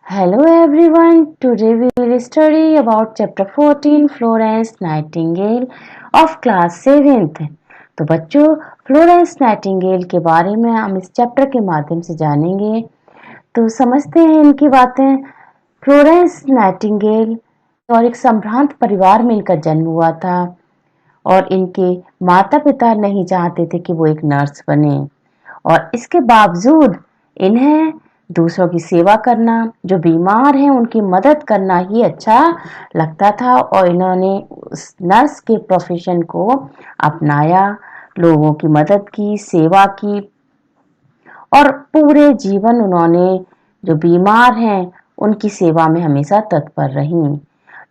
Hello everyone, today we will study about chapter 14 Florence Nightingale of class 7th। तो बच्चों Florence Nightingale के बारे में हम इस चैप्टर के माध्यम से जानेंगे। तो समझते हैं इनकी बातें। फ्लोरेंस नाइटिंगेल और एक संभ्रांत परिवार में इनका जन्म हुआ था और इनके माता पिता नहीं चाहते थे कि वो एक नर्स बने और इसके बावजूद इन्हें दूसरों की सेवा करना, जो बीमार हैं उनकी मदद करना ही अच्छा लगता था और इन्होंने उस नर्स के प्रोफेशन को अपनाया, लोगों की मदद की, सेवा की और पूरे जीवन उन्होंने जो बीमार हैं उनकी सेवा में हमेशा तत्पर रहीं।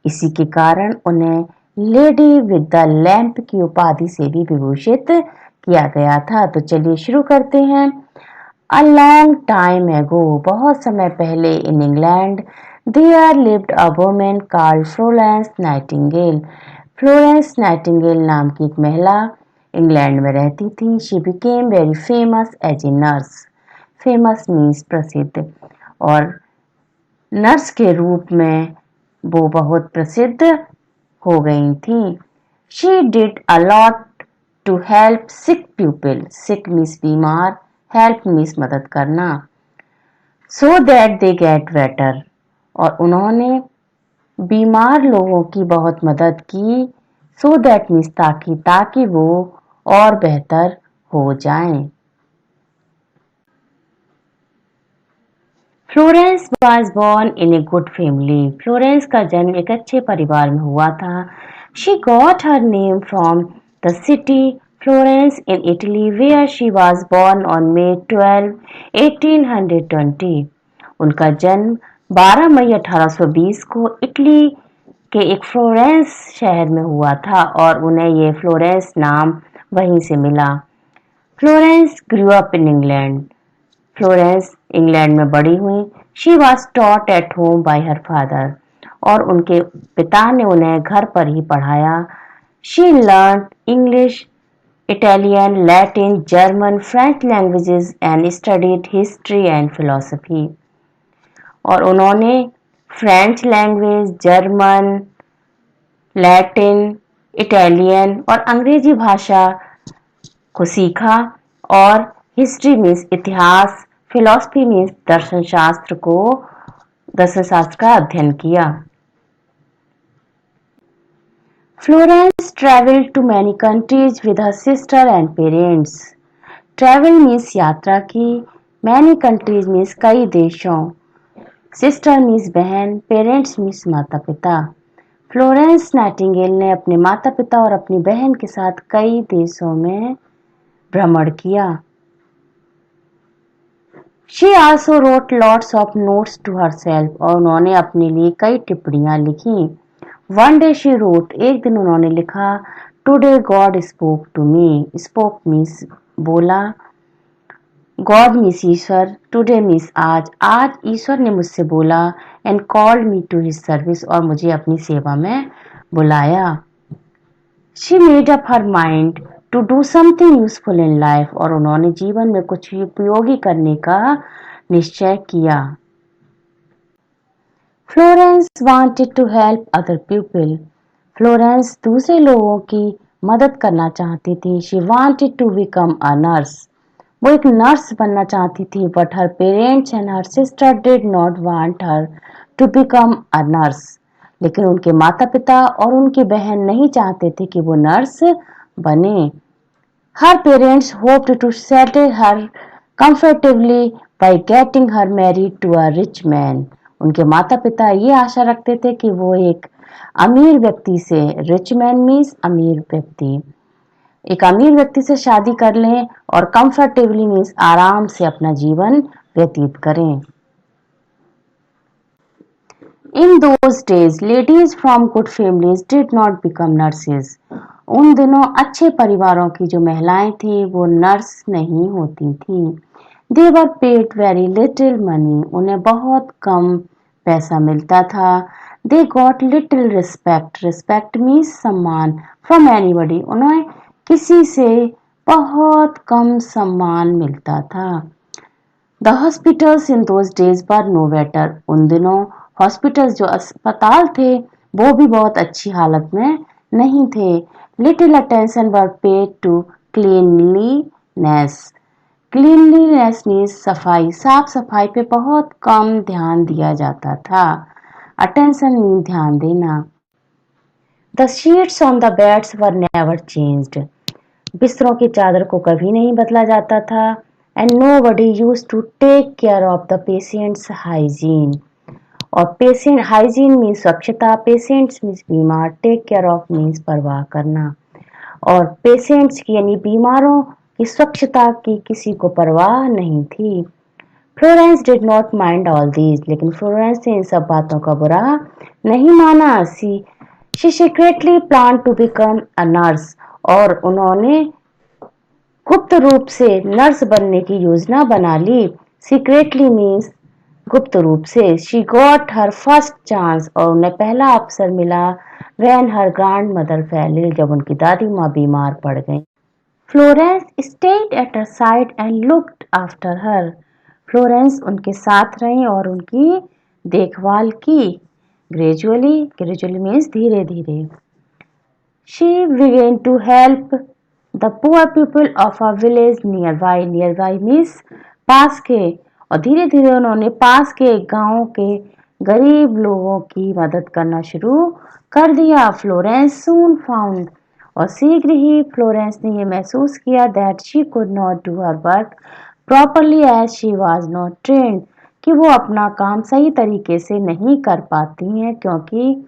इसी के कारण उन्हें लेडी विद द लैंप की उपाधि से भी विभूषित किया गया था। तो चलिए शुरू करते हैं। A long time ago, बहुत समय पहले in England, there lived a woman called Florence Nightingale. Florence Nightingale नाम की एक महिला इंग्लैंड में रहती थी। She became very famous as a nurse. Famous means प्रसिद्ध और नर्स के रूप में वो बहुत प्रसिद्ध हो गई थी। She did a lot to help sick people. Sick means बीमार, हेल्प मीन्स मदद करना। So that they get better और उन्होंने बीमार लोगों की बहुत मदद की। सो दैट मीन्स ताकि वो और बेहतर हो जाएं। Florence was born in a good family. Florence का जन्म एक अच्छे परिवार में हुआ था। She got her name from the city Florence in Italy, where she was born on May 12, 1820। उनका जन्म 12 मई 1820 को इटली के एक फ्लोरेंस शहर में हुआ था और उन्हें ये फ्लोरेंस नाम वहीं से मिला। Florence grew up in England. Florence England में बड़ी हुई। She was taught at home bye her father और उनके पिता ने उन्हें घर पर ही पढ़ाया। She learn English, Italian, Latin, German, French languages and studied history and philosophy। और उन्होंने French language, German, Latin, Italian और अंग्रेजी भाषा को सीखा और हिस्ट्री मीन्स इतिहास, फिलॉसफी मीन्स दर्शन शास्त्र का अध्ययन किया। Florence traveled to many countries with her sister and parents. Travel means यात्रा की, many countries means कई देशों, sister means बहन, parents means माता पिता। फ्लोरेंस नाइटिंगेल ने अपने माता पिता और अपनी बहन के साथ कई देशों में भ्रमण किया। She also wrote lots of notes to herself और उन्होंने अपने लिए कई टिप्पणियां लिखी। One day she wrote, एक दिन उन्होंने लिखा, Today God spoke to me. Spoke means बोला, God means ईश्वर, Today means आज ईश्वर ने मुझसे बोला and called me to his service और मुझे अपनी सेवा में बुलाया। She made up her mind to do something useful in life और उन्होंने जीवन में कुछ उपयोगी करने का निश्चय किया। Florence wanted to help other people. Florence दूसरे लोगों की मदद करना चाहती थी। She wanted to become a nurse. वो एक नर्स बनना चाहती थी, but her parents and her sister did not want her to become a nurse. लेकिन उनके माता पिता और उनकी बहन नहीं चाहते थे कि वो नर्स बने। Her parents hoped to settle her comfortably by getting her married to a rich man. उनके माता पिता ये आशा रखते थे कि वो एक अमीर व्यक्ति से, रिच मैन मीन्स अमीर व्यक्ति, एक अमीर व्यक्ति से शादी कर लें और कंफर्टेबली मीन्स आराम से अपना जीवन व्यतीत करें। In those days, ladies from good families did not become nurses. उन दिनों अच्छे परिवारों की जो महिलाएं थी वो नर्स नहीं होती थी। They were paid very little money. उन्हें बहुत कम पैसा मिलता था। They got little respect. Respect means सम्मान from anybody. उन्हें किसी से बहुत कम सम्मान मिलता था। The hospitals in those days were no better. उन दिनों हॉस्पिटल्स जो अस्पताल थे वो भी बहुत अच्छी हालत में नहीं थे. Little attention were paid to cleanliness. Cleanliness means सफाई. साफ सफाई पे बहुत कम ध्यान दिया जाता था. Attention means ध्यान देना. The sheets on the beds were never changed. बिस्तरों की चादर को कभी नहीं बदला जाता था. And nobody used to take care of the patient's hygiene. और पेशेंट हाइजीन मीन्स स्वच्छता, पेशेंट्स मीन्स बीमार, टेक केयर ऑफ मीन्स परवाह करना. और पेशेंट्स की यानी बीमारों की स्वच्छता की किसी को परवाह नहीं थी. Florence did not mind all these. लेकिन फ्लोरेंस ने इन सब बातों का बुरा नहीं माना. She secretly plan to become a nurse. और उन्होंने गुप्त रूप से नर्स बनने की योजना बना ली. सीक्रेटली मीन्स गुप्त रूप से. She got her first chance. और उन्हें पहला अवसर मिला when her grandmother fell ill. जब उनकी दादी माँ बीमार पड़ गई. Florence stayed at her side and looked after her. Florence उनके साथ रही और उनकी देखभाल की. ग्रेजुअली मीन्स धीरे धीरे. She began to help the poor people of a village nearby. Nearby means पास के. और धीरे धीरे उन्होंने पास के गांव के गरीब लोगों की मदद करना शुरू कर दिया. Florence soon found. और शीघ्र ही फ्लोरेंस ने यह महसूस किया that she could not do her work properly as she was not trained. कि वो अपना काम सही तरीके से नहीं कर पाती हैं क्योंकि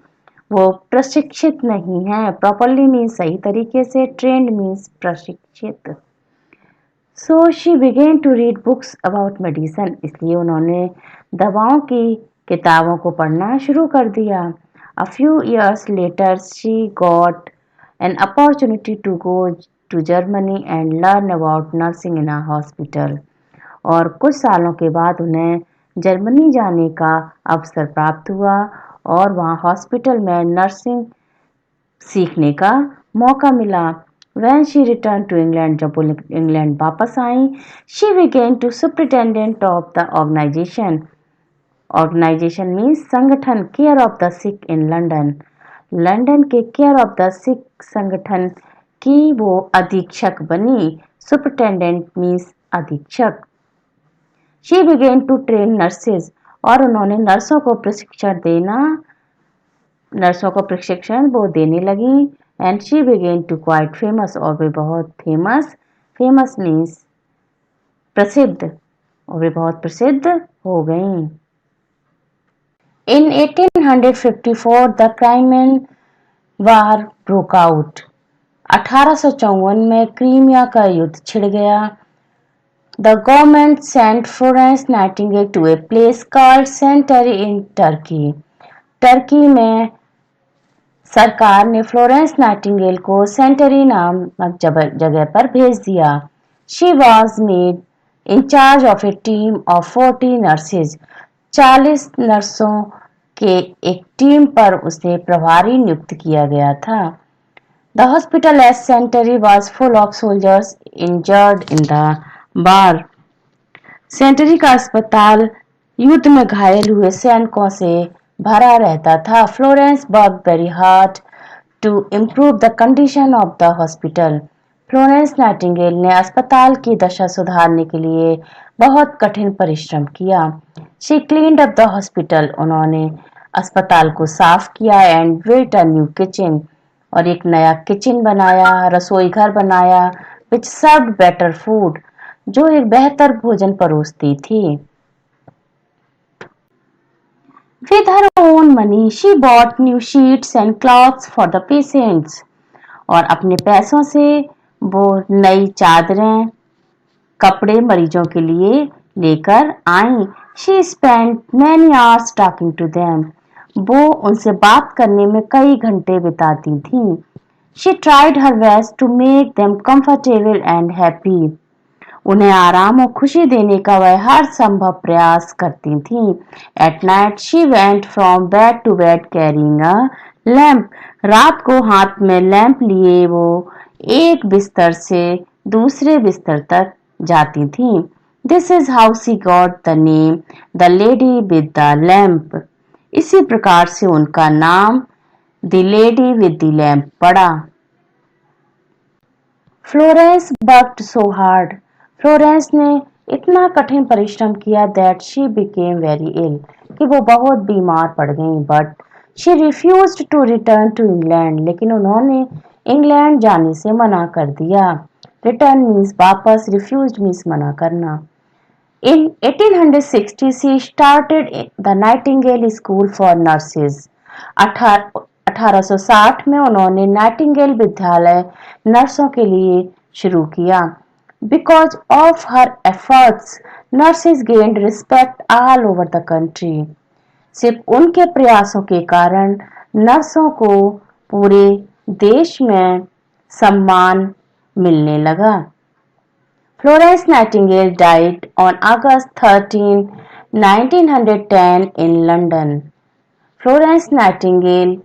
वो प्रशिक्षित नहीं है. प्रॉपरली मीन्स सही तरीके से, ट्रेंड मीन्स प्रशिक्षित. So she began to read books about medicine. इसलिए उन्होंने दवाओं की किताबों को पढ़ना शुरू कर दिया. A few years later she got an opportunity to go to Germany and learn about nursing in a hospital. और कुछ सालों के बाद उन्हें जर्मनी जाने का अवसर प्राप्त हुआ और वहाँ हॉस्पिटल में नर्सिंग सीखने का मौका मिला. When she returned to England, जब वो इंग्लैंड वापस आई, she began to superintendent of the organization. Organization means संगठन. Care of the sick in London. London के केयर ऑफ द सिक संगठन की वो अधीक्षक बनी. सुपरिटेंडेंट मीन्स अधीक्षक. She began to train nurses. और उन्होंने नर्सों को प्रशिक्षण वो देने लगी. And she began to quite famous. और वे बहुत फेमस मीन्स प्रसिद्ध. और वे बहुत प्रसिद्ध हो गईं. In 1854 the Crimean War broke out. 1854 में क्रीमिया का युद्ध छिड़ गया. The government sent Florence Nightingale to a place called Century in Turkey. Turkey में सरकार ने फ्लोरेंस नाइटिंगेल को सेंटरी नामक जगह पर भेज दिया. She was made in charge of a team of 40 nurses. 40 नर्सों के एक टीम पर उसे प्रभारी नियुक्त किया गया था. The hospital at Century was full of soldiers injured in the war. Sanitary का अस्पताल युद्ध में घायल हुए सैनिकों से भरा रहता था. Florence worked very hard to improve the condition of the hospital. Florence Nightingale ने अस्पताल की दशा सुधारने के लिए बहुत कठिन परिश्रम किया. She cleaned up the hospital. उन्होंने अस्पताल को साफ किया. And built a new kitchen. और एक नया किचन बनाया, रसोई घर बनाया. Which served better food. जो एक बेहतर भोजन परोसती थी. With her own money, she bought new sheets and cloths for the patients. और अपने पैसों से वो नई चादरें, कपड़े मरीजों के लिए लेकर आई. She spent many hours talking to them. वो उनसे बात करने में कई घंटे बिताती थी. She tried her best to make them comfortable and happy. उन्हें आराम और खुशी देने का वह हर संभव प्रयास करती थी. At night she went from bed to bed carrying a lamp. रात को हाथ में लैंप लिए वो एक बिस्तर से दूसरे बिस्तर तक जाती थी. This is how she got the name the lady with the lamp. इसी प्रकार से उनका नाम the lady with the lamp पड़ा। Florence worked so hard. Florence ने इतना कठिन परिश्रम किया that she became very ill, कि वो बहुत बीमार पड़ गईं। But she refused to return to England, लेकिन उन्होंने इंग्लैंड जाने से मना कर दिया। रिटर्न मीन्स वापस, रिफ्यूज्ड मीन्स मना करना। In 1860 she started the Nightingale School for Nurses। 1860 में उन्होंने नाइटिंगेल विद्यालय नर्सों के लिए शुरू किया। Because of her efforts, nurses gained respect all over the country। सिर्फ उनके प्रयासों के कारण नर्सों को पूरे देश में सम्मान मिलने लगा। Florence Nightingale died on August 13, 1910 in London। Florence Nightingale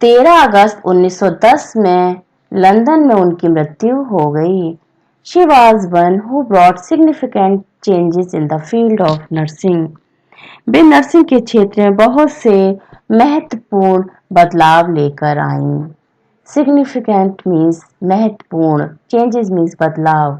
13 अगस्त 1910 में लंदन में उनकी मृत्यु हो गई। She was one who brought significant changes in the field of nursing। Way nursing के क्षेत्र में बहुत से महत्वपूर्ण बदलाव लेकर आईं। Significant means महत्वपूर्ण, changes means बदलाव।